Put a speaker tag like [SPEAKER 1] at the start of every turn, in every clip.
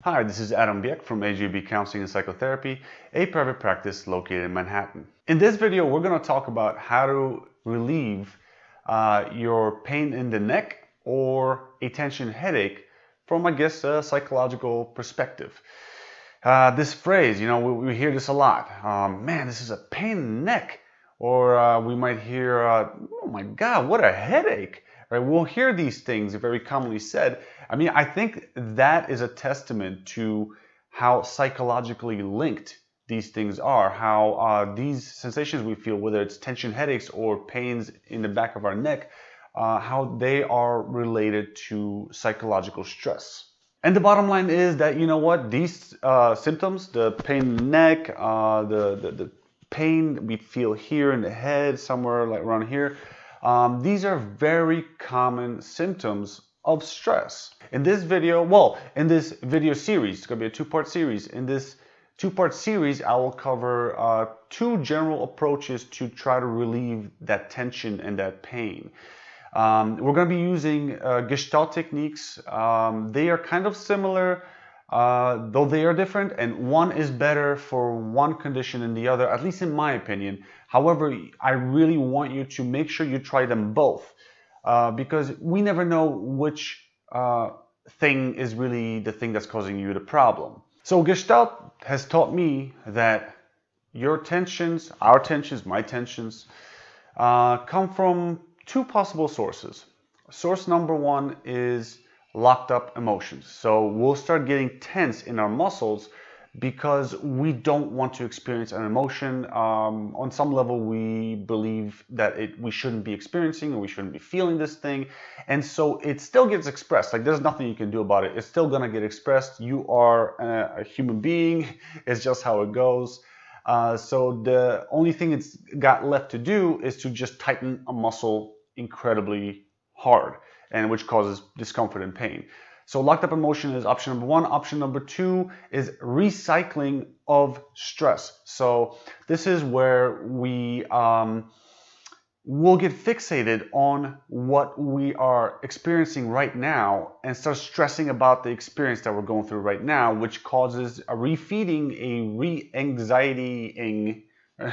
[SPEAKER 1] Hi, this is A.J.B from A.J.B Counseling and Psychotherapy, a private practice located in Manhattan. In this video, we're going to talk about how to relieve your pain in the neck or a tension headache from, I guess, a psychological perspective. This phrase, we hear this a lot. Man, this is a pain in the neck. Or we might hear, oh my God, what a headache. Right? We'll hear these things very commonly said. I mean, I think that is a testament to how psychologically linked these things are, how these sensations we feel, whether it's tension headaches or pains in the back of our neck, how they are related to psychological stress. And the bottom line is that, you know what, these symptoms, the pain in the neck, the pain we feel here in the head, somewhere like around here, these are very common symptoms of stress. In this video series, it's going to be a two-part series. In this two-part series, I will cover two general approaches to try to relieve that tension and that pain. We're going to be using Gestalt techniques. They are kind of similar, though they are different, and one is better for one condition than the other, at least in my opinion. However, I really want you to make sure you try them both, because we never know which thing is really the thing that's causing you the problem. So Gestalt has taught me that your tensions, our tensions, my tensions, come from two possible sources. Source number one is locked up emotions. So we'll start getting tense in our muscles because we don't want to experience an emotion. On some level, we believe that we shouldn't be experiencing or we shouldn't be feeling this thing. And so it still gets expressed. Like, there's nothing you can do about it. It's still going to get expressed. You are a human being. It's just how it goes. So the only thing it's got left to do is to just tighten a muscle incredibly hard, and which causes discomfort and pain. So locked up emotion is option number one. Option number two is recycling of stress. So this is where we will get fixated on what we are experiencing right now and start stressing about the experience that we're going through right now, which causes a refeeding, a re-anxietying,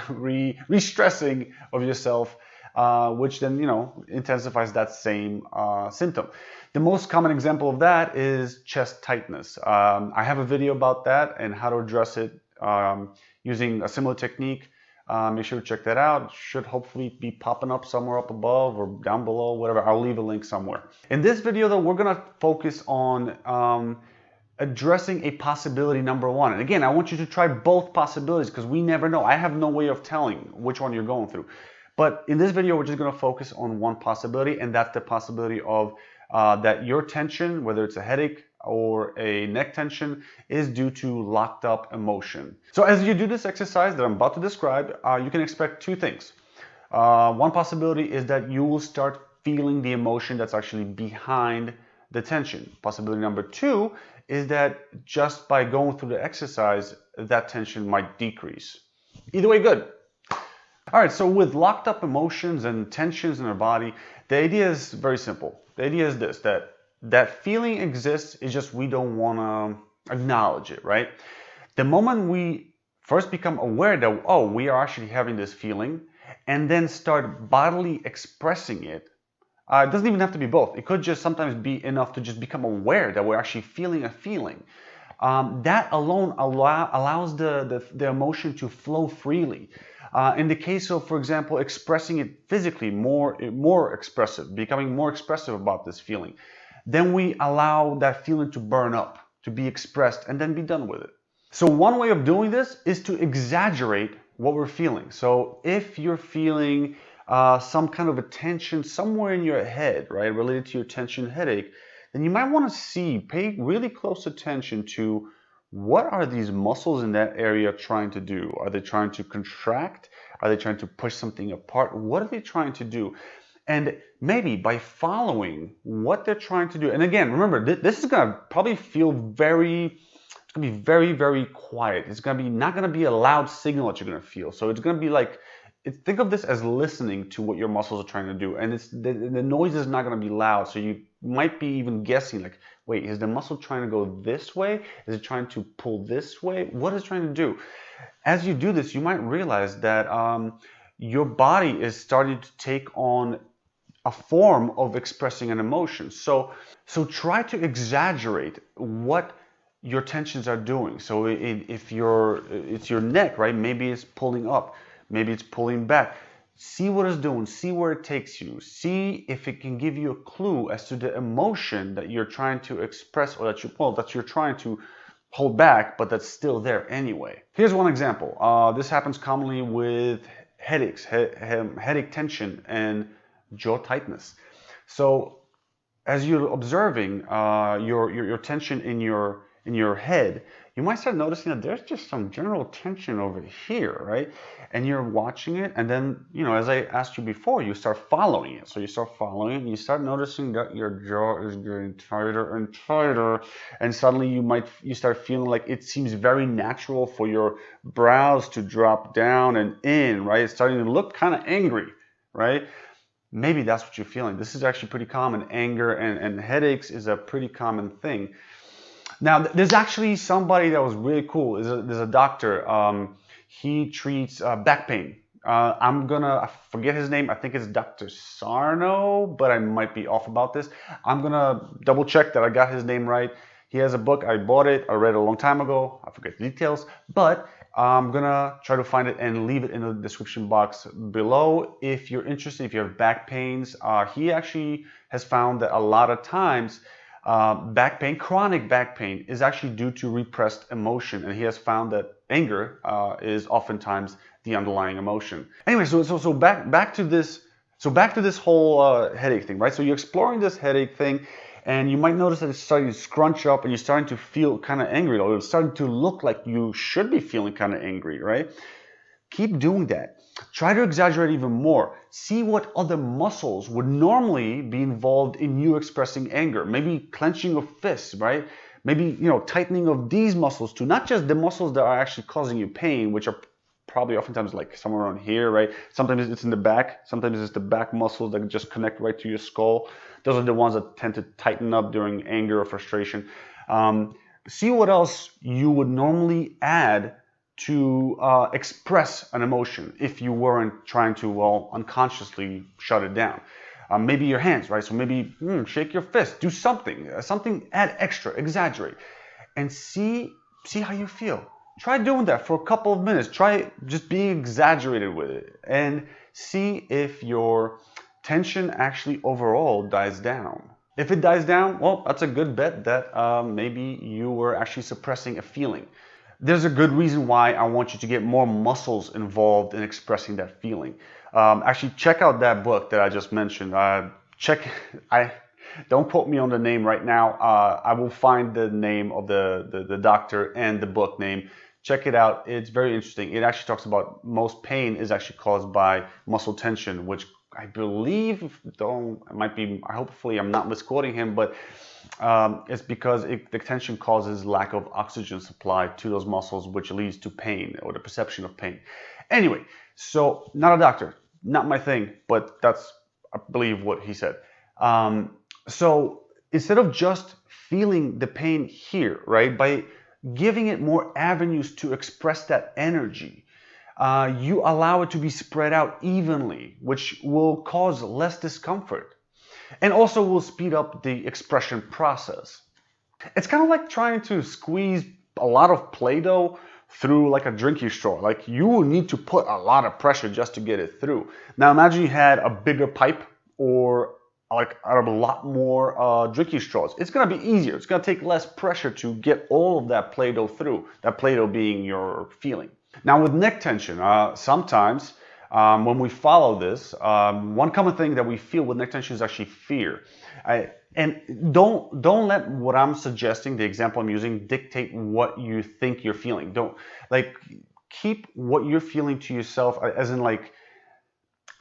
[SPEAKER 1] re-stressing of yourself, which then, intensifies that same symptom. The most common example of that is chest tightness. I have a video about that and how to address it using a similar technique. Make sure to check that out. It should hopefully be popping up somewhere up above or down below, whatever. I'll leave a link somewhere. In this video, though, we're going to focus on addressing a possibility number one. And again, I want you to try both possibilities because we never know. I have no way of telling which one you're going through. But in this video, we're just going to focus on one possibility, and that's the possibility of that your tension, whether it's a headache or a neck tension, is due to locked up emotion. So as you do this exercise that I'm about to describe, you can expect two things. One possibility is that you will start feeling the emotion that's actually behind the tension. Possibility number two is that just by going through the exercise, that tension might decrease. Either way, good. All right, so with locked up emotions and tensions in our body, the idea is very simple. The idea is this, that feeling exists, it's just we don't want to acknowledge it, right? The moment we first become aware that, oh, we are actually having this feeling, and then start bodily expressing it, it doesn't even have to be both. It could just sometimes be enough to just become aware that we're actually feeling a feeling. That alone allows the emotion to flow freely. In the case of, for example, expressing it physically, more expressive, becoming more expressive about this feeling, then we allow that feeling to burn up, to be expressed, and then be done with it. So one way of doing this is to exaggerate what we're feeling. So if you're feeling some kind of a tension somewhere in your head, right, related to your tension headache, then you might want to pay really close attention to what are these muscles in that area trying to do? Are they trying to contract? Are they trying to push something apart? What are they trying to do? And maybe by following what they're trying to do, and again, remember, this is going to probably feel very quiet. It's going to be not going to be a loud signal that you're going to feel. So it's going to be like, think of this as listening to what your muscles are trying to do. And the noise is not going to be loud. So you might be even guessing like, wait, is the muscle trying to go this way? Is it trying to pull this way? What is it trying to do? As you do this, you might realize that your body is starting to take on a form of expressing an emotion. So try to exaggerate what your tensions are doing. So if it's your neck, right? Maybe it's pulling up, maybe it's pulling back. See what it's doing, see where it takes you, see if it can give you a clue as to the emotion that you're trying to express, or that you're trying to hold back, but that's still there anyway. Here's one example. This happens commonly with headaches, headache tension, and jaw tightness. So as you're observing your tension in your head, you might start noticing that there's just some general tension over here, right? And you're watching it, and then, as I asked you before, you start following it. So you start following it, and you start noticing that your jaw is getting tighter and tighter, and suddenly you start feeling like it seems very natural for your brows to drop down and in, right? It's starting to look kind of angry, right? Maybe that's what you're feeling. This is actually pretty common. Anger and headaches is a pretty common thing. Now, there's actually somebody that was really cool. There's a doctor. He treats back pain. I forget his name. I think it's Dr. Sarno, but I might be off about this. I'm gonna double check that I got his name right. He has a book. I bought it. I read it a long time ago. I forget the details, but I'm gonna try to find it and leave it in the description box below if you're interested, if you have back pains. He actually has found that a lot of times back pain, chronic back pain, is actually due to repressed emotion, and he has found that anger is oftentimes the underlying emotion. Anyway, so back to this whole headache thing, right? So you're exploring this headache thing, and you might notice that it's starting to scrunch up, and you're starting to feel kind of angry, or it's starting to look like you should be feeling kind of angry, right? Keep doing that. Try to exaggerate even more. See what other muscles would normally be involved in you expressing anger. Maybe clenching of fists, right? Maybe, tightening of these muscles too. Not just the muscles that are actually causing you pain, which are probably oftentimes like somewhere around here, right? Sometimes it's in the back. Sometimes it's the back muscles that just connect right to your skull. Those are the ones that tend to tighten up during anger or frustration. See what else you would normally add to express an emotion if you weren't trying to, unconsciously shut it down. Maybe your hands, right? So maybe shake your fist, do something, add extra, exaggerate, and see how you feel. Try doing that for a couple of minutes. Try just being exaggerated with it, and see if your tension actually overall dies down. If it dies down, well, that's a good bet that maybe you were actually suppressing a feeling. There's a good reason why I want you to get more muscles involved in expressing that feeling. Actually, check out that book that I just mentioned. Don't quote me on the name right now. I will find the name of the doctor and the book name. Check it out. It's very interesting. It actually talks about most pain is actually caused by muscle tension, which I believe, hopefully I'm not misquoting him, but it's because the tension causes lack of oxygen supply to those muscles, which leads to pain or the perception of pain. Anyway, so not a doctor, not my thing, but that's, I believe, what he said. So instead of just feeling the pain here, right, by giving it more avenues to express that energy, you allow it to be spread out evenly, which will cause less discomfort and also will speed up the expression process. It's kind of like trying to squeeze a lot of Play-Doh through like a drinking straw. Like, you will need to put a lot of pressure just to get it through. Now imagine you had a bigger pipe, or like out of a lot more drinking straws. It's going to be easier. It's going to take less pressure to get all of that Play-Doh through, that Play-Doh being your feeling. Now with neck tension, sometimes when we follow this, one common thing that we feel with neck tension is actually fear. And don't let what I'm suggesting, the example I'm using, dictate what you think you're feeling. Don't, like, keep what you're feeling to yourself, as in, like,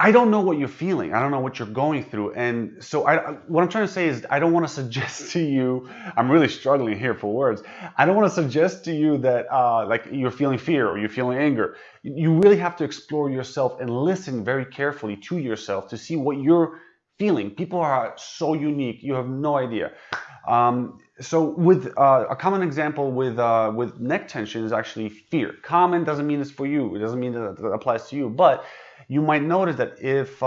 [SPEAKER 1] I don't know what you're feeling. I don't know what you're going through. And so what I'm trying to say is, I don't want to suggest to you, I'm really struggling here for words. I don't want to suggest to you that like you're feeling fear or you're feeling anger. You really have to explore yourself and listen very carefully to yourself to see what you're feeling. People are so unique. You have no idea. So with a common example with neck tension is actually fear. Common doesn't mean it's for you. It doesn't mean that it applies to you. But you might notice that if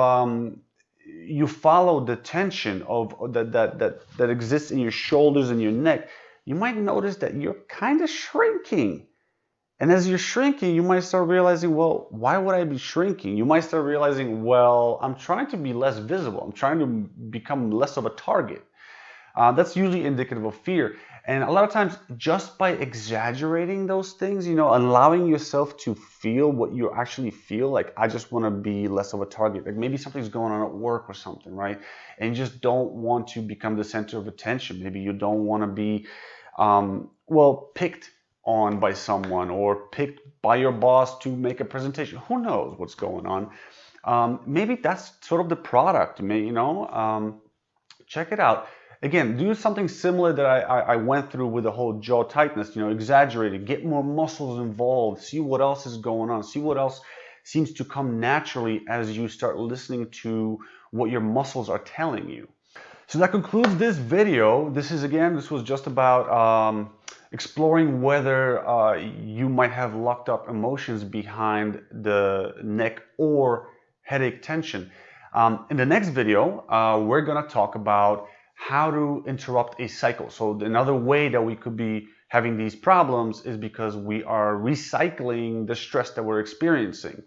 [SPEAKER 1] you follow the tension of that exists in your shoulders and your neck, you might notice that you're kind of shrinking. And as you're shrinking, you might start realizing, well, why would I be shrinking? You might start realizing, well, I'm trying to be less visible. I'm trying to become less of a target. That's usually indicative of fear. And a lot of times, just by exaggerating those things, allowing yourself to feel what you actually feel, like I just want to be less of a target. Like maybe something's going on at work or something, right? And you just don't want to become the center of attention. Maybe you don't want to be, picked on by someone or picked by your boss to make a presentation. Who knows what's going on? Maybe that's sort of the product. Check it out. Again, do something similar that I went through with the whole jaw tightness, exaggerate it, get more muscles involved, see what else is going on, see what else seems to come naturally as you start listening to what your muscles are telling you. So that concludes this video. This was just about exploring whether you might have locked up emotions behind the neck or headache tension. In the next video, we're going to talk about how to interrupt a cycle. So another way that we could be having these problems is because we are recycling the stress that we're experiencing.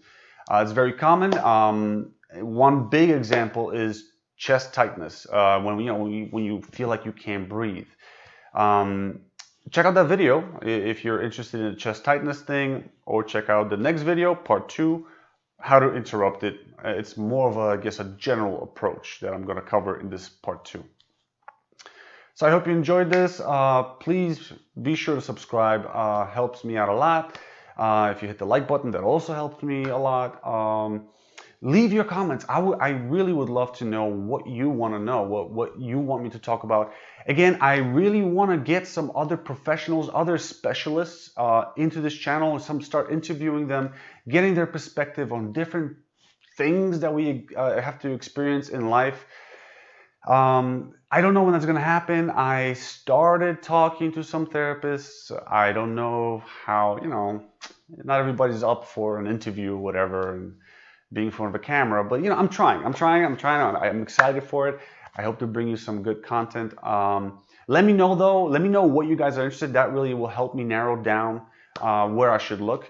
[SPEAKER 1] It's very common. One big example is chest tightness, when you feel like you can't breathe. Check out that video if you're interested in the chest tightness thing, or check out the next video, part 2, how to interrupt it. It's more of a general approach that I'm going to cover in this part 2. So I hope you enjoyed this. Please be sure to subscribe. Helps me out a lot. If you hit the like button, that also helps me a lot. Leave your comments. I really would love to know what you want to know, what you want me to talk about. Again, I really want to get some other professionals, other specialists into this channel, and start interviewing them, getting their perspective on different things that we have to experience in life. I don't know when that's going to happen. I started talking to some therapists. I don't know how, not everybody's up for an interview or whatever, and being in front of a camera, but I'm trying. I'm excited for it. I hope to bring you some good content. Let me know though. Let me know what you guys are interested in. That really will help me narrow down where I should look.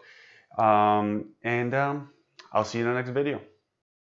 [SPEAKER 1] And I'll see you in the next video.